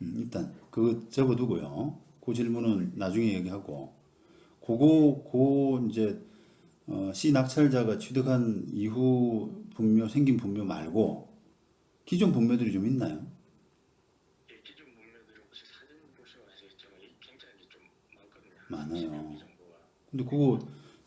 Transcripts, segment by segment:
일단 그거 적어두고요. 그 질문은 나중에 얘기하고, 그거 이제 C 낙찰자가 취득한 이후 분묘 생긴 분묘 말고 기존 분묘들이 좀 있나요? 예, 기존 문명들이 혹시 사진 보시면 아시겠지만 굉장히 좀 많거든요. 한 60여 개 많아요. 정도가. 근데 네,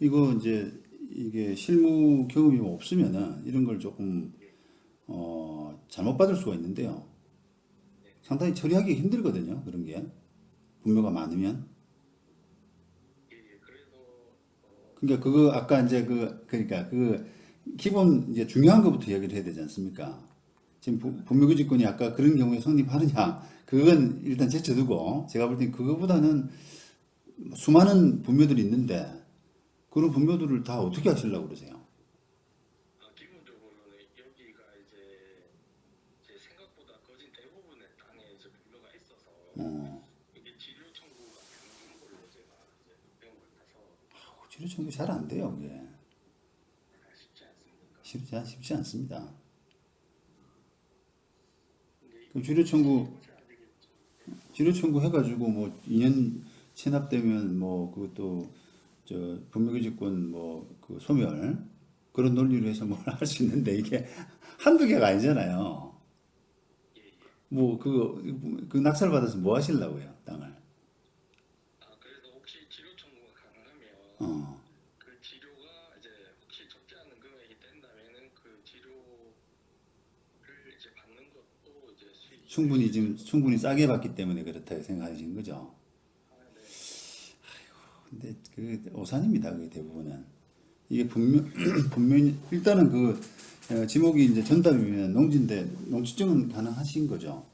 이거 이제 이게 실무 경험이 없으면은 이런 걸 조금 예, 잘못 받을 수가 있는데요. 네, 네. 상당히 처리하기 힘들거든요. 그런 게 분묘가 많으면. 예, 예. 그래서 그러니까 그거 아까 이제 그러니까 그 기본 이제 중요한 것부터 이야기를 해야 되지 않습니까? 지금 분묘기지권이 아까 그런 경우에 성립하느냐? 그건 일단 제쳐두고 제가 볼 땐 그거보다는 수많은 분묘들이 있는데 그런 분묘들을 다 어떻게 하시려고 그러세요? 기본적으로는 여기가 제 생각보다 거진 대부분의 땅에 이제 분묘가 있어서 이게 진료 청구가 가능한 걸로 제가 이제 배운 것 같아서 치료 청구 잘 안 돼요, 그게. 쉽지 않습니까? 쉽지 않습니다. 근데 그럼 이거는 혹시 해보셔야 되겠죠. 네. 치료 청구 해가지고 뭐 2년 체납되면 뭐 그것도 저 분묘기지권 뭐 그 소멸 그런 논리로 해서 뭘 할 수 있는데 이게 한두 개가 아니잖아요. 예, 예. 뭐 그 낙찰 받아서 뭐 하시려고요, 땅을? 그래서 혹시 진료 청구가 가능하면 어, 그 치료가 이제 혹시 적지 않은 금액이 된다면은 그 치료를 이제 받는 것도 이제 수익이 될 수 있을 것 충분히 같아서. 싸게 받기 때문에 그렇다고 생각하시는 거죠. 네네. 근데 그 오산입니다, 그게 대부분은. 이게 분명 일단은 지목이 이제 전담이면 농지인데 농지증은 가능하신 거죠.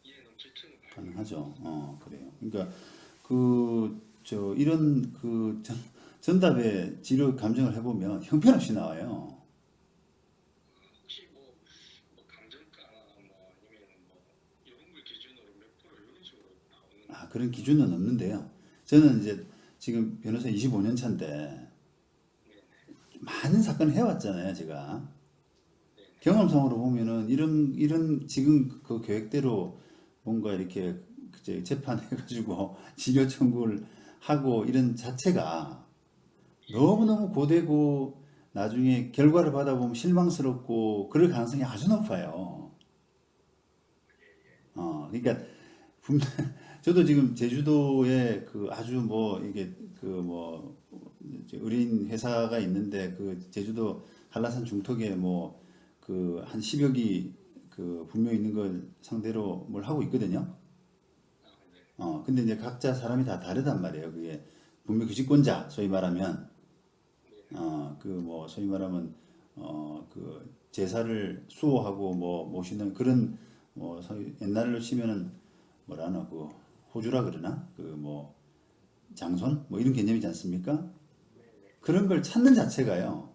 예, 농지층은 가능합니다. 가능하죠. 그래요. 그러니까 이런 전답에 지료 감정을 해보면 형편없이 나와요. 혹시 뭐 감정가나 뭐 아니면 뭐 이런 걸 기준으로 몇 프로 이런 식으로 나오는 그런 건가요? 기준은 없는데요. 저는 이제 지금 변호사 25년 차인데 네네. 많은 사건을 해왔잖아요, 제가. 네네. 경험상으로 보면은 이런 지금 그 계획대로 뭔가 이렇게 이제 재판해가지고 지료 청구를 하고 이런 자체가 너무너무 고되고 나중에 결과를 받아보면 실망스럽고 그럴 가능성이 아주 높아요. 그러니까 분- 저도 지금 제주도에 그 아주 뭐 이게 뭐 의뢰인 회사가 있는데 그 제주도 한라산 중턱에 뭐 그 한 10여 기 그 분명 있는 걸 상대로 뭘 하고 있거든요. 네. 근데 이제 각자 사람이 다 다르단 말이에요. 그게 분명 규칙권자 소위 말하면 네네. 그 뭐 소위 말하면 그 제사를 수호하고 뭐 모시는 그런 뭐 소위 옛날로 치면은 뭐라나 그 호주라 그러나 그 뭐 장손 뭐 이런 개념이지 않습니까? 네네. 그런 걸 찾는 자체가요.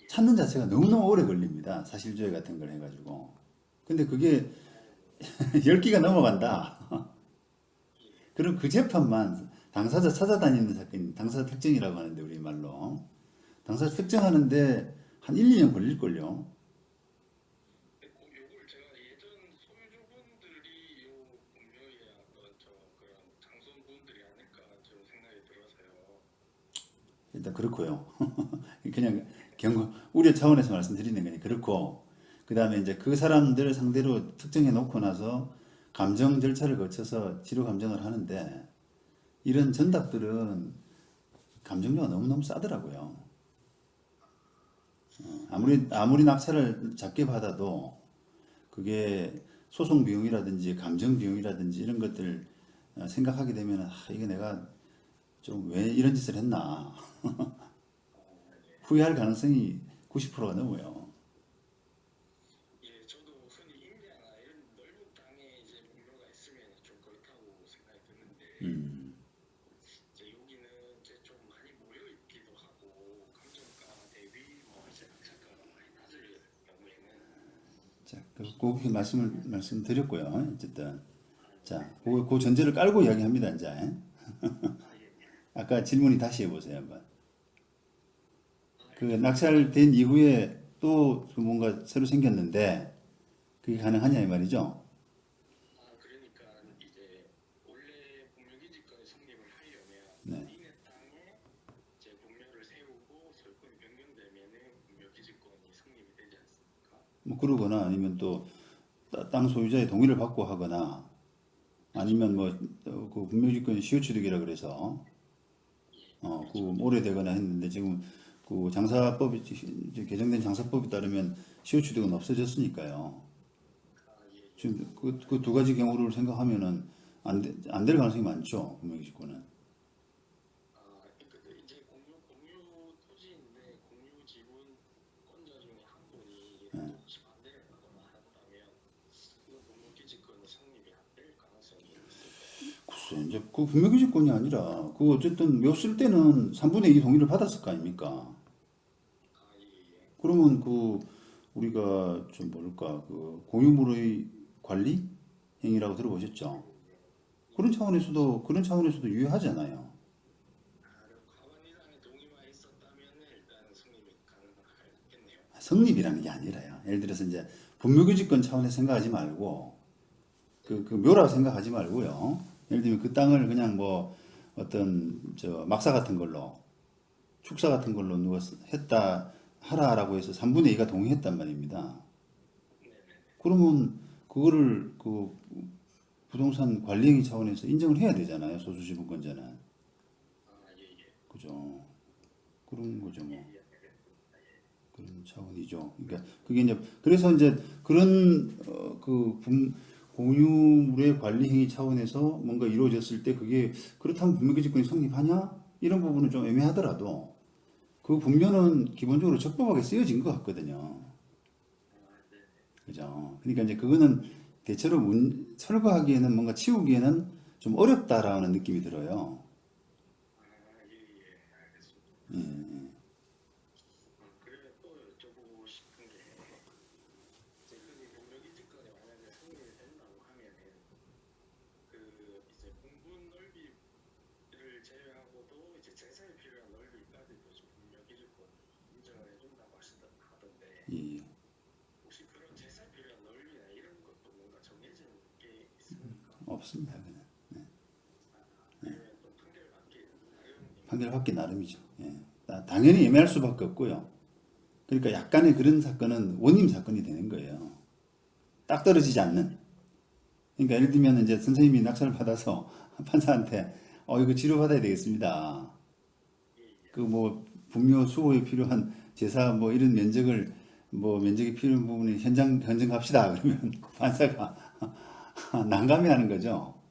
예. 찾는 자체가 너무너무 오래 걸립니다. 사실조회 같은 걸 해가지고. 근데 그게 열 기가 넘어간다. 예. 그럼 그 재판만 당사자 찾아다니는 사건이 당사자 특정이라고 하는데 우리 말로 당사자 특정하는데 한 1, 2년 걸릴걸요. 요걸 제가 예전 소유주분들이 요 분묘의 어떤 그런 장손분들이 아닐까 좀 생각이 들어서요. 일단 그렇고요. 그냥 우려 차원에서 말씀드리는 거니 그렇고 그 다음에 이제 그 사람들을 상대로 특정해 놓고 나서 감정 절차를 거쳐서 치료 감정을 하는데 이런 전답들은 감정료가 너무너무 싸더라고요. 아무리 낙찰을 작게 받아도 그게 소송 비용이라든지 감정 비용이라든지 이런 것들 생각하게 되면 이게 내가 좀 왜 이런 짓을 했나 예. 후회할 가능성이 90%가 넘어요. 예, 저도 흔히 인자나 이런 넓은 땅에 이제 분묘가 있으면 좀 그렇다고 생각이 드는데 이제 여기는 이제 좀 많이 모여 있기도 하고 감정가 대비 뭐 이제 낙찰가가 많이 낮을 경우에는 자, 그 말씀드렸고요. 어쨌든 자, 네. 그 전제를 깔고 이야기합니다. 이제 예, 예. 아까 질문이 다시 해보세요 한번. 그 예. 낙찰된 이후에 또 뭔가 새로 생겼는데 그게 가능하냐 이 말이죠. 그러니까 그러거나 아니면 또 땅 소유자의 동의를 받고 하거나 아니면 뭐 그 분묘지권 시효취득이라 그래서 그 오래되거나 했는데 지금 그 장사법이 이제 개정된 장사법에 따르면 시효취득은 없어졌으니까요. 지금 그 두 가지 경우를 생각하면은 안 될 가능성이 많죠. 분묘지권은. 근데 이제 공유 토지인데 공유 지분권자 중에 한 분이 이라도 혹시 반대를 하거나 한다면 그 공유기지권 성립이 안 될 가능성이 있을까요? 글쎄, 이제 그 분묘기지권이 아니라 그 어쨌든 묘쓸 때는 3분의 2 동의를 받았을 거 아닙니까? 예. 그러면 그 우리가 좀 뭘까 그 공유물의 관리 행위라고 들어보셨죠? 그런 차원에서도 유효하잖아요. 그럼 가만히상의 동의만 있었다면 일단 성립이 가능하겠네요. 성립이라는 게 아니라요. 예를 들어서 이제 분묘규직권 차원에서 생각하지 말고 그 묘라고 생각하지 말고요. 예를 들면 그 땅을 그냥 뭐 어떤 저 막사 같은 걸로 축사 같은 걸로 누가 했다 하라라고 해서 3분의 2가 동의했단 말입니다. 그러면 그거를 그 부동산 관리행위 차원에서 인정을 해야 되잖아요. 소수지분권자는. 예. 그죠. 그런 거죠, 뭐. 그런 차원이죠. 그러니까 그게 이제 그래서 이제 그런 공유물의 관리 행위 차원에서 뭔가 이루어졌을 때 그게 그렇다면 분묘기지권이 성립하냐? 이런 부분은 좀 애매하더라도 그 분묘는 기본적으로 적법하게 쓰여진 것 같거든요. 그죠. 그러니까 이제 그거는 대체로 철거하기에는 뭔가 치우기에는 좀 어렵다라는 느낌이 들어요. 알겠습니다. 그래 또 여쭤보고 싶은 게 이제 흔히 공유기지권이 만약에 성립이 된다고 하면은 그 이제 공분 넓이를 제외하고도 이제 재산이 필요한 넓이까지도 좀 공유기지권 인정을 해준다고 하던데 이 혹시 그런 재산이 필요한 넓이나 이런 것도 뭔가 정해진 게 있습니까? 없습니다. 그냥 아니면 또 판결받기 나름인가요? 판결받기 나름이죠. 예. 당연히 애매할 수밖에 없고요. 그러니까 약간의 그런 사건은 원님 사건이 되는 거예요. 딱 떨어지지 않는. 그러니까 예를 들면 이제 선생님이 낙찰을 받아서 판사한테 이거 치료받아야 되겠습니다. 그 뭐 분묘 수호에 필요한 제사 뭐 이런 면적이 필요한 부분이 현정합시다. 그러면 판사가 난감해하는 거죠.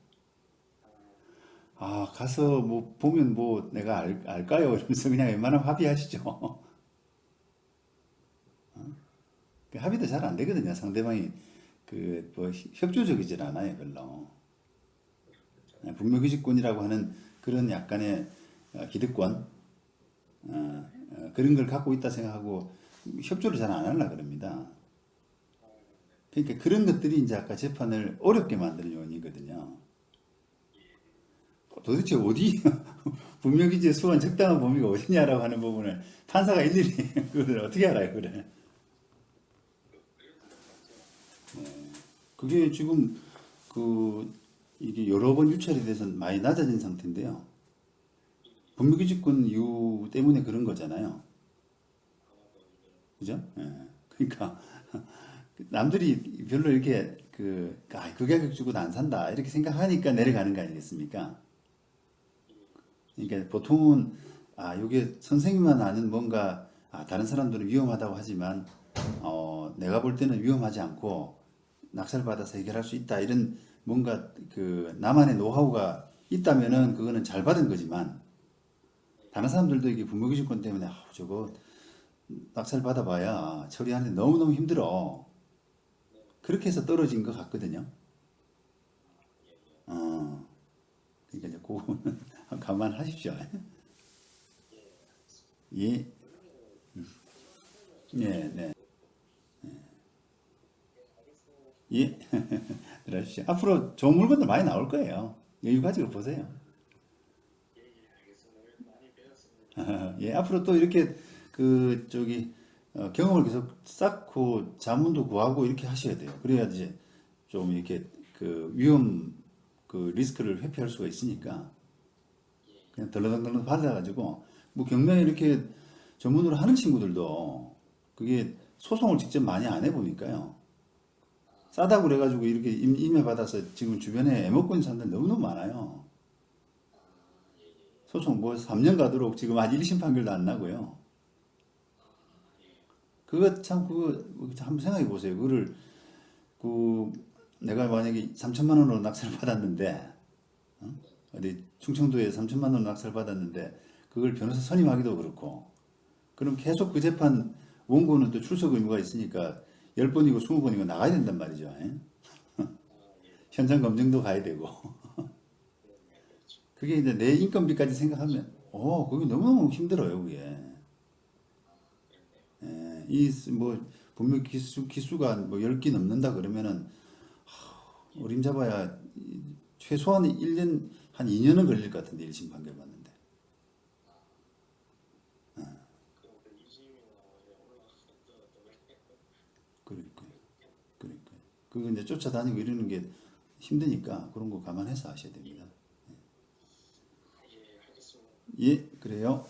가서 뭐 보면 뭐 내가 알까요? 이러면서 그냥 웬만하면 합의하시죠. 그 합의도 잘 안 되거든요. 상대방이 그 뭐 협조적이질 않아요, 별로. 분묘기지권이라고 하는 그런 약간의 기득권 그런 걸 갖고 있다 생각하고 협조를 잘 안 하려 그럽니다. 그러니까 그런 것들이 이제 아까 재판을 어렵게 만드는 요인이거든요. 도대체 어디 분묘기지의 수원 적당한 범위가 어디냐라고 하는 부분을 판사가 일일이 그걸 어떻게 알아요, 그래? 그게 지금 이게 여러 번 유찰이 돼서 많이 낮아진 상태인데요. 분묘기지권 이유 때문에 그런 거잖아요. 그죠? 예. 그러니까 남들이 별로 이렇게 그 가격 주고도 안 산다 이렇게 생각하니까 내려가는 거 아니겠습니까? 그러니까 보통은 이게 선생님만 아는 뭔가 다른 사람들은 위험하다고 하지만 내가 볼 때는 위험하지 않고 낙찰받아서 해결할 수 있다 이런 뭔가 그 나만의 노하우가 있다면은 그거는 잘 받은 거지만 다른 사람들도 이게 분묘기지권 때문에 저거 낙찰 받아봐야 처리하는데 너무너무 힘들어. 그렇게 해서 떨어진 것 같거든요. 그러니까 이제 그거는 감안하십시오. 예, 예, 네, 예. 들어주십시오. 앞으로 좋은 물건들 많이 나올 거예요. 여유 가지고 보세요. 알겠습니다. 많이 배웠습니다. 예, 앞으로 또 이렇게 경험을 계속 쌓고 자문도 구하고 이렇게 하셔야 돼요. 그래야지 좀 이렇게 그 위험 리스크를 회피할 수가 있으니까 그냥 덜렁덜렁 받아가지고 뭐 경매에 이렇게 전문으로 하는 친구들도 그게 소송을 직접 많이 안 해보니까요. 싸다고 그래가지고 이렇게 임해받아서 지금 주변에 애먹고 있는 사람들 너무너무 많아요. 소송 뭐 3년 가도록 지금 아직 1심 판결도 안 나고요. 그거 참 그거 한번 생각해 보세요. 그거를 그 내가 만약에 3천만 원으로 낙찰을 받았는데 어디 충청도에 3천만 원 낙찰 받았는데 그걸 변호사 선임하기도 그렇고 그럼 계속 그 재판 원고는 또 출석 의무가 있으니까 10번이고 20번이고 나가야 된단 말이죠. 예? 현장 검증도 가야 되고 그게 이제 내 인건비까지 생각하면 그게 너무너무 힘들어요. 그게 예, 이뭐 분명 기수가 뭐 10기 넘는다 그러면은 어림잡아야 최소한 1년 한 2년은 걸릴 것 같은데 1심 판결 받는데 그러니까 그러니까 그거 이제 쫓아다니고 이러는 게 힘드니까 그런 거 감안해서 하셔야 됩니다. 예, 알겠습니다. 예, 그래요.